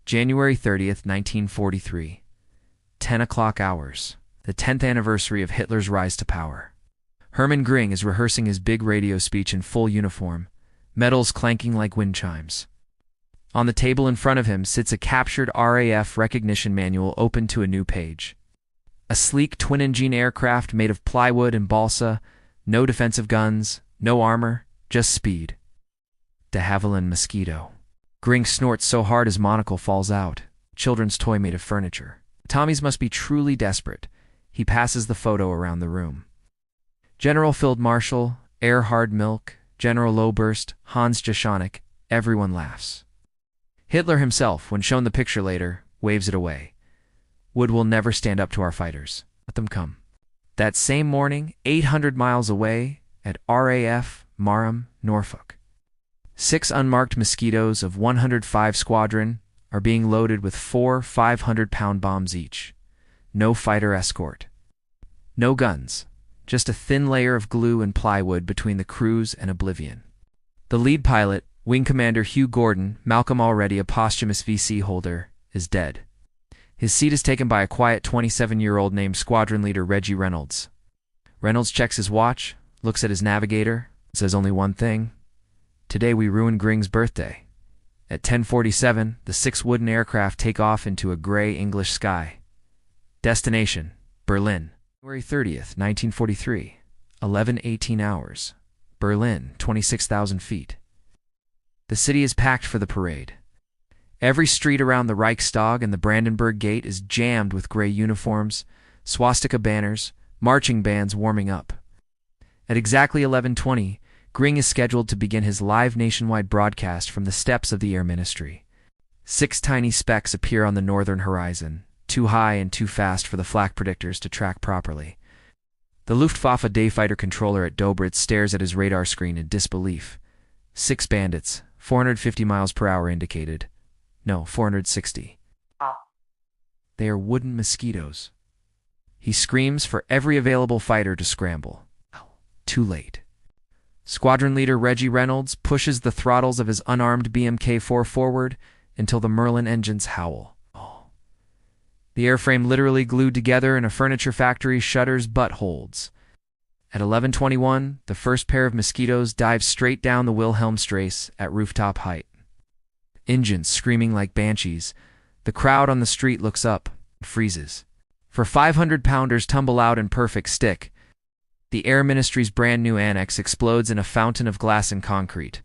January 30th, 1943. 10 o'clock hours. The 10th anniversary of Hitler's rise to power. Hermann Göring is rehearsing his big radio speech in full uniform, medals clanking like wind chimes. On the table in front of him sits a captured RAF recognition manual open to a new page. A sleek twin-engine aircraft made of plywood and balsa, no defensive guns, no armor, just speed. De Havilland Mosquito. Göring snorts so hard his monocle falls out. Children's toy made of furniture. Tommies must be truly desperate. He passes the photo around the room. General Field Marshal, Erhard Milch, General Loburst, Hans Jaschonek, everyone laughs. Hitler himself, when shown the picture later, waves it away. Wood will never stand up to our fighters. Let them come. That same morning, 800 miles away, at RAF Marham, Norfolk, 6 unmarked Mosquitoes of 105 Squadron are being loaded with 4 500-pound bombs each. No fighter escort. No guns. Just a thin layer of glue and plywood between the crews and oblivion. The lead pilot, Wing Commander Hugh Gordon, Malcolm already a posthumous VC holder, is dead. His seat is taken by a quiet 27-year-old named Squadron Leader Reggie Reynolds. Reynolds checks his watch, looks at his navigator, and says only one thing. Today we ruined Göring's birthday. At 10:47, the 6 wooden aircraft take off into a gray English sky. Destination, Berlin. January 30th, 1943. 11:18 hours. Berlin, 26,000 feet. The city is packed for the parade. Every street around the Reichstag and the Brandenburg Gate is jammed with gray uniforms, swastika banners, marching bands warming up. At exactly 11:20, Göring is scheduled to begin his live nationwide broadcast from the steps of the Air Ministry. 6 tiny specks appear on the northern horizon, too high and too fast for the flak predictors to track properly. The Luftwaffe dayfighter controller at Dobritz stares at his radar screen in disbelief. 6 bandits, 450 miles per hour indicated. No, 460. They are wooden Mosquitoes. He screams for every available fighter to scramble. Too late. Squadron Leader Reggie Reynolds pushes the throttles of his unarmed BMK-4 forward until the Merlin engines howl. The airframe literally glued together in a furniture factory shudders but holds. At 11:21, the first pair of Mosquitoes dive straight down the Wilhelmstrasse at rooftop height. Engines screaming like banshees, the crowd on the street looks up and freezes. For 500-pounders tumble out in perfect stick. The Air Ministry's brand-new annex explodes in a fountain of glass and concrete.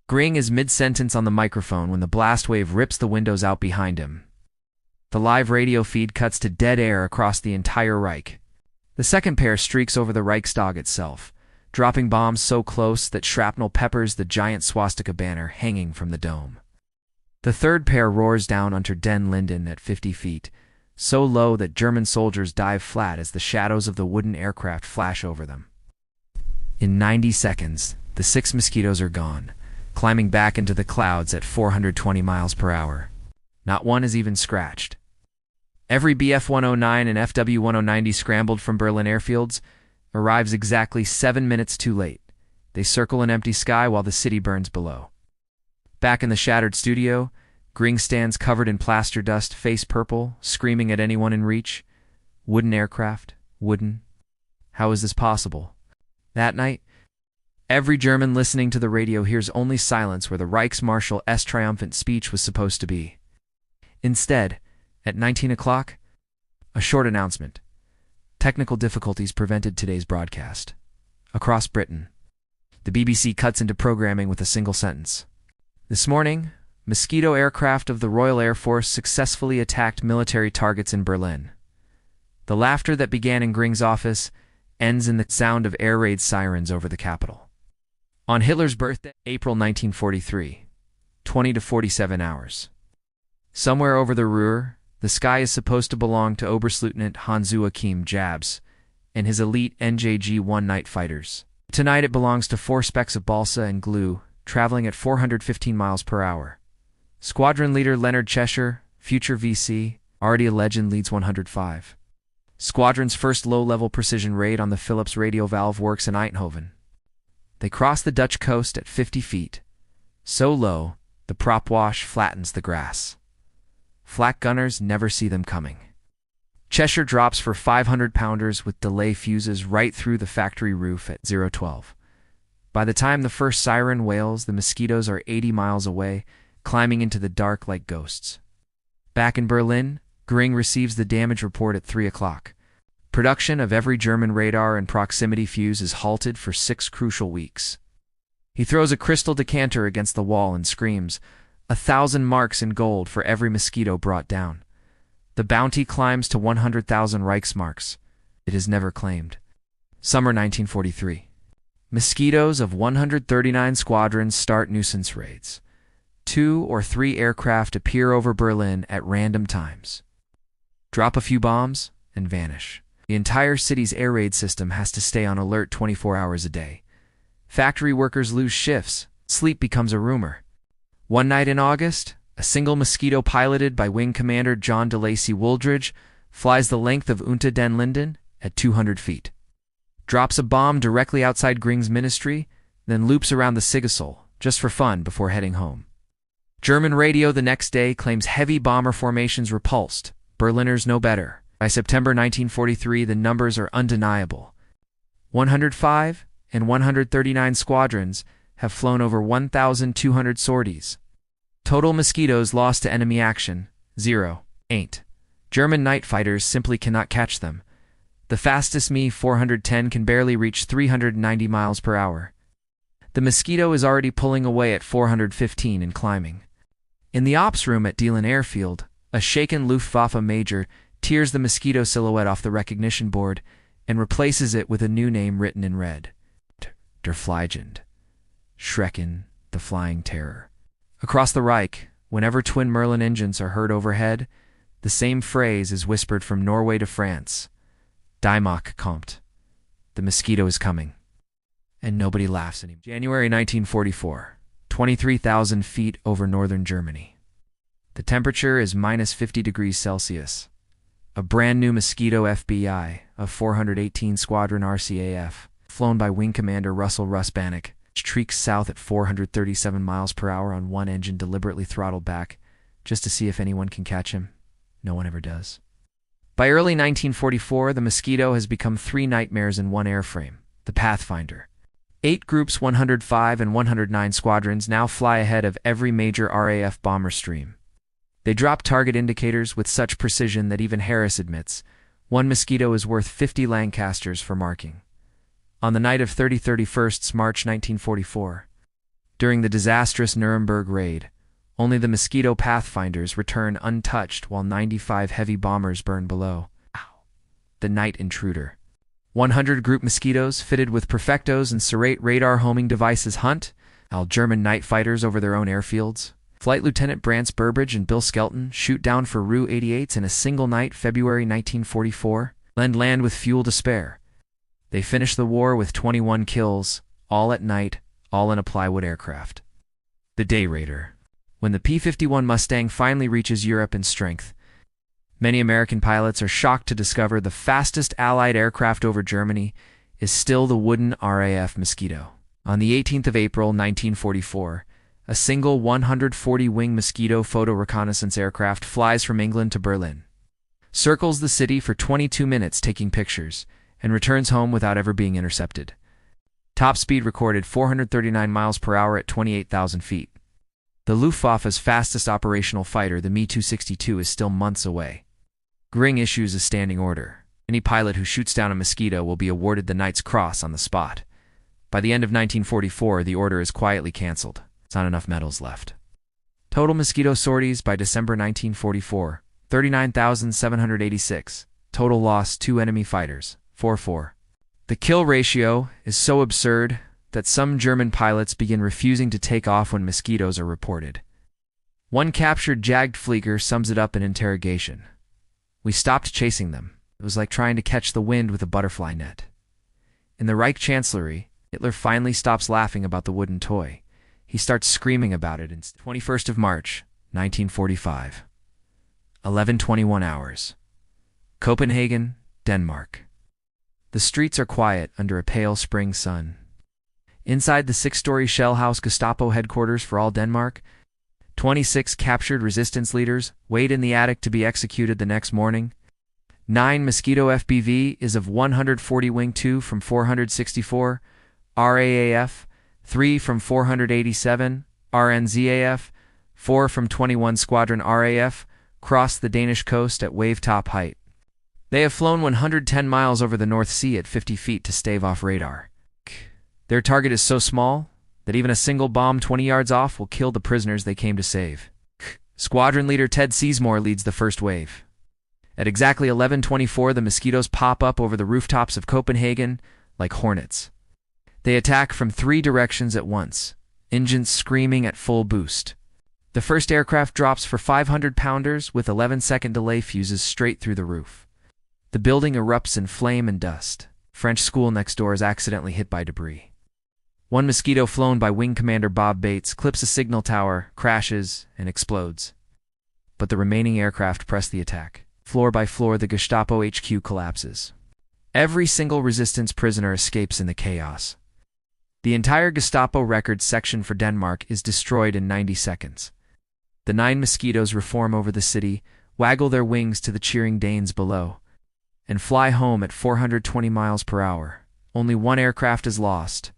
Göring is mid-sentence on the microphone when the blast wave rips the windows out behind him. The live radio feed cuts to dead air across the entire Reich. The second pair streaks over the Reichstag itself, dropping bombs so close that shrapnel peppers the giant swastika banner hanging from the dome. The third pair roars down onto Den Linden at 50 feet, so low that German soldiers dive flat as the shadows of the wooden aircraft flash over them. In 90 seconds, the 6 Mosquitoes are gone, climbing back into the clouds at 420 miles per hour. Not one is even scratched. Every Bf-109 and FW-1090 scrambled from Berlin airfields arrives exactly 7 minutes too late. They circle an empty sky while the city burns below. Back in the shattered studio, Göring stands covered in plaster dust, face purple, screaming at anyone in reach. Wooden aircraft, wooden. How is this possible? That night, every German listening to the radio hears only silence where the Reichsmarshal's triumphant speech was supposed to be. Instead, at 19 o'clock, a short announcement. Technical difficulties prevented today's broadcast. Across Britain, the BBC cuts into programming with a single sentence. This morning, Mosquito aircraft of the Royal Air Force successfully attacked military targets in Berlin. The laughter that began in Göring's office ends in the sound of air raid sirens over the capital. On Hitler's birthday, April 1943, 20 to 47 hours. Somewhere over the Ruhr, the sky is supposed to belong to Oberstleutnant Hans-Joachim Jabs and his elite NJG-1 night fighters. Tonight it belongs to 4 specks of balsa and glue, traveling at 415 miles per hour. Squadron Leader Leonard Cheshire, future VC, already a legend, leads 105. Squadron's first low-level precision raid on the Phillips radio valve works in Eindhoven. They cross the Dutch coast at 50 feet. So low, the prop wash flattens the grass. Flak gunners never see them coming. Cheshire drops for 500-pounders with delay fuses right through the factory roof at 012. By the time the first siren wails, the Mosquitoes are 80 miles away, climbing into the dark like ghosts. Back in Berlin, Göring receives the damage report at 3 o'clock. Production of every German radar and proximity fuse is halted for 6 crucial weeks. He throws a crystal decanter against the wall and screams, 1,000 marks in gold for every Mosquito brought down. The bounty climbs to 100,000 Reichsmarks. It is never claimed. Summer 1943. Mosquitoes of 139 squadrons start nuisance raids. 2 or 3 aircraft appear over Berlin at random times. Drop a few bombs and vanish. The entire city's air raid system has to stay on alert 24 hours a day. Factory workers lose shifts. Sleep becomes a rumor. One night in August, a single Mosquito piloted by Wing Commander John de Lacy Wooldridge flies the length of Unter den Linden at 200 feet. Drops a bomb directly outside Göring's ministry, then loops around the Siegessäule, just for fun before heading home. German radio the next day claims heavy bomber formations repulsed. Berliners know better. By September 1943, the numbers are undeniable. 105 and 139 squadrons have flown over 1,200 sorties. Total Mosquitoes lost to enemy action, 0. 8. German night fighters simply cannot catch them. The fastest Me-410 can barely reach 390 miles per hour. The Mosquito is already pulling away at 415 and climbing. In the ops room at Diehl Airfield, a shaken Luftwaffe major tears the Mosquito silhouette off the recognition board and replaces it with a new name written in red. Der Fliegende. Schrecken, the Flying Terror. Across the Reich, whenever twin Merlin engines are heard overhead, the same phrase is whispered from Norway to France. Die Mach kommt. The Mosquito is coming. And nobody laughs anymore. January 1944, 23,000 feet over northern Germany. The temperature is minus 50 degrees Celsius. A brand new Mosquito FBI of 418 Squadron RCAF, flown by Wing Commander Russell Russ Bannock, streaks south at 437 miles per hour on one engine deliberately throttled back, just to see if anyone can catch him. No one ever does. By early 1944, the Mosquito has become 3 nightmares in one airframe, the Pathfinder. 8 groups 105 and 109 squadrons now fly ahead of every major RAF bomber stream. They drop target indicators with such precision that even Harris admits, one Mosquito is worth 50 Lancasters for marking. On the night of 31st March 1944, during the disastrous Nuremberg raid, only the Mosquito Pathfinders return untouched while 95 heavy bombers burn below. The Night Intruder. 100 group Mosquitoes fitted with Perfectos and Serrate radar homing devices hunt while German night fighters over their own airfields. Flight Lieutenant Brance Burbridge and Bill Skelton shoot down for Ru 88s in a single night, February 1944, land with fuel to spare. They finish the war with 21 kills, all at night, all in a plywood aircraft. The Day Raider. When the P-51 Mustang finally reaches Europe in strength, many American pilots are shocked to discover the fastest Allied aircraft over Germany is still the wooden RAF Mosquito. On the 18th of April 1944, a single 140-wing Mosquito photo reconnaissance aircraft flies from England to Berlin, circles the city for 22 minutes taking pictures, and returns home without ever being intercepted. Top speed recorded 439 miles per hour at 28,000 feet. The Luftwaffe's fastest operational fighter, the Me-262, is still months away. Göring issues a standing order. Any pilot who shoots down a Mosquito will be awarded the Knight's Cross on the spot. By the end of 1944, the order is quietly canceled. It's not enough medals left. Total Mosquito sorties by December 1944, 39,786. Total loss, 2 enemy fighters, 4-4. The kill ratio is so absurd that some German pilots begin refusing to take off when Mosquitoes are reported. One captured Jagdflieger sums it up in interrogation. We stopped chasing them. It was like trying to catch the wind with a butterfly net. In the Reich Chancellery, Hitler finally stops laughing about the wooden toy. He starts screaming about it. 21st of March, 1945. 11:21 hours. Copenhagen, Denmark. The streets are quiet under a pale spring sun. Inside the 6-story shell house Gestapo headquarters for all Denmark, 26 captured resistance leaders wait in the attic to be executed the next morning. 9 Mosquito FBV is of 140 wing 2 from 464 RAAF, 3 from 487 RNZAF, 4 from 21 Squadron RAF crossed the Danish coast at wave top height. They have flown 110 miles over the North Sea at 50 feet to stave off radar. Their target is so small that even a single bomb 20 yards off will kill the prisoners they came to save. Squadron leader Ted Seasmore leads the first wave. At exactly 11:24, the Mosquitoes pop up over the rooftops of Copenhagen like hornets. They attack from 3 directions at once, engines screaming at full boost. The first aircraft drops for 500-pounders with 11-second delay fuses straight through the roof. The building erupts in flame and dust. French school next door is accidentally hit by debris. One Mosquito flown by Wing Commander Bob Bates clips a signal tower, crashes, and explodes. But the remaining aircraft press the attack. Floor by floor, the Gestapo HQ collapses. Every single resistance prisoner escapes in the chaos. The entire Gestapo records section for Denmark is destroyed in 90 seconds. The 9 Mosquitoes reform over the city, waggle their wings to the cheering Danes below, and fly home at 420 miles per hour. Only 1 aircraft is lost.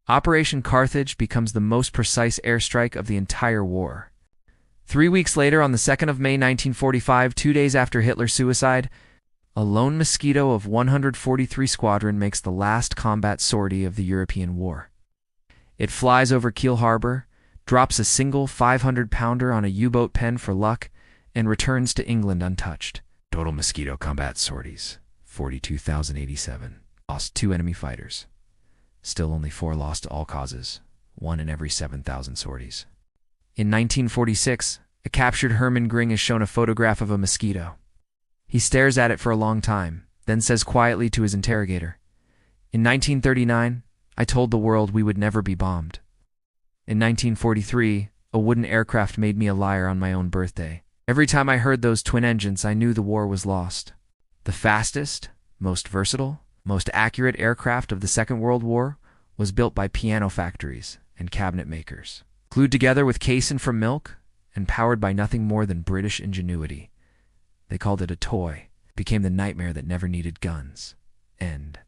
Operation Carthage becomes the most precise airstrike of the entire war. 3 weeks later, on the 2nd of May 1945, 2 days after Hitler's suicide, a lone Mosquito of 143 Squadron makes the last combat sortie of the European war. It flies over Kiel Harbor, drops a single 500-pounder on a U-boat pen for luck, and returns to England untouched. Total Mosquito combat sorties, 42,087. Lost 2 enemy fighters. Still only 4 lost to all causes, 1 in every 7,000 sorties. In 1946, a captured Hermann Göring is shown a photograph of a Mosquito. He stares at it for a long time, then says quietly to his interrogator, "In 1939, I told the world we would never be bombed. In 1943, a wooden aircraft made me a liar on my own birthday. Every time I heard those twin engines, I knew the war was lost." The fastest, most versatile, most accurate aircraft of the Second World War was built by piano factories and cabinet makers. Glued together with casein from milk and powered by nothing more than British ingenuity. They called it a toy. It became the nightmare that never needed guns. End.